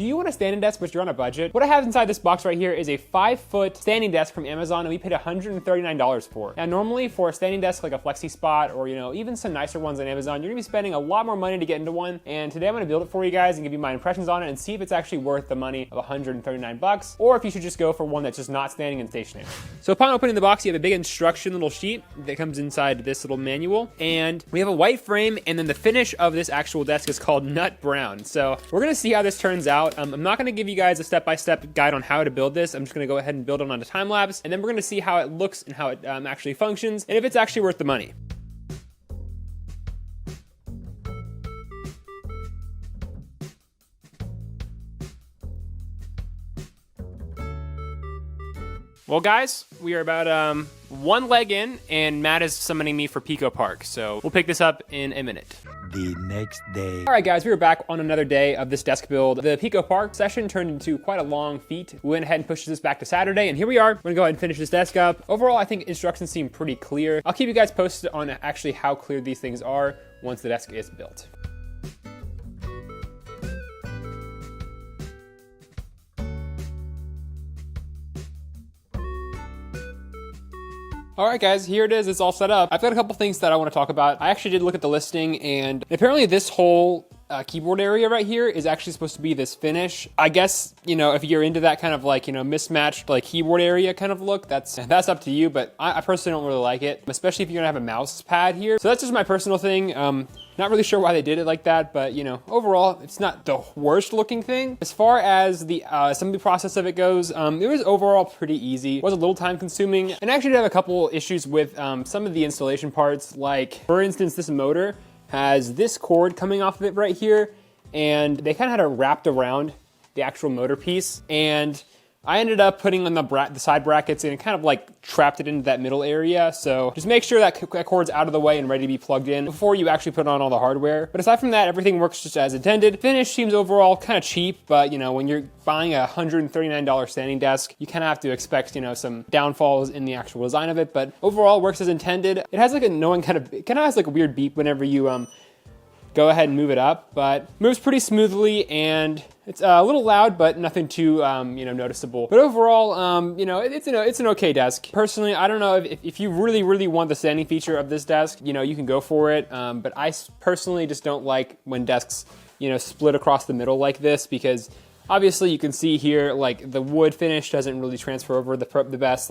Do you want a standing desk but you're on a budget? What I have inside this box right here is a 5-foot standing desk from Amazon, and we paid $139 for it. Now normally for a standing desk like a Flexi Spot or even some nicer ones on Amazon, you're gonna be spending a lot more money to get into one, and today I'm gonna build it for you guys and give you my impressions on it and see if it's actually worth the money of 139 bucks, or if you should just go for one that's just not standing and stationary. So upon opening the box, you have a big instruction little sheet that comes inside this little manual, and we have a white frame, and then the finish of this actual desk is called Nut Brown. So we're gonna see how this turns out. I'm not gonna give you guys a step-by-step guide on how to build this. I'm just gonna go ahead and build it on a time lapse, and then we're gonna see how it looks and how it actually functions, and if it's actually worth the money. Well guys, we are about one leg in, and Matt is summoning me for Pico Park, so we'll pick this up in a minute. The next day. All right guys, we are back on another day of this desk build. The Pico Park session turned into quite a long feat. We went ahead and pushed this back to Saturday, and here we are. We're gonna go ahead and finish this desk up. Overall, I think instructions seem pretty clear. I'll keep you guys posted on actually how clear these things are once the desk is built. All right guys, here it is, it's all set up. I've got a couple things that I wanna talk about. I actually did look at the listing, and apparently this whole keyboard area right here is actually supposed to be this finish. I guess, if you're into that kind of mismatched keyboard area kind of look, that's up to you, but I personally don't really like it, especially if you're gonna have a mouse pad here. So that's just my personal thing. Not really sure why they did it like that, but overall, it's not the worst looking thing. As far as the assembly process of it goes, it was overall pretty easy. It was a little time consuming, and I actually did have a couple issues with some of the installation parts. Like, for instance, this motor has this cord coming off of it right here, and they kind of had it wrapped around the actual motor piece, and I ended up putting on the side brackets and kind of trapped it into that middle area. So just make sure that cord's out of the way and ready to be plugged in before you actually put on all the hardware. But aside from that, everything works just as intended. Finish seems overall kind of cheap, but when you're buying a $139 standing desk, you kind of have to expect some downfalls in the actual design of it. But overall, works as intended. It has it kind of has a weird beep whenever you go ahead and move it up, but moves pretty smoothly, and it's a little loud, but nothing too, noticeable. But overall, it's an okay desk. Personally, I don't know if you really, really want the standing feature of this desk, you can go for it. But I personally just don't like when desks, split across the middle like this, because obviously you can see here, the wood finish doesn't really transfer over the best.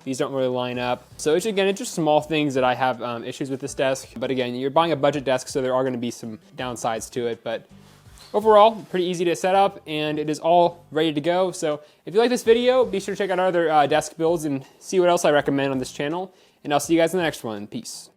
These don't really line up. So it's just small things that I have issues with this desk. But again, you're buying a budget desk, so there are gonna be some downsides to it. But overall, pretty easy to set up, and it is all ready to go. So if you like this video, be sure to check out our other desk builds and see what else I recommend on this channel. And I'll see you guys in the next one. Peace.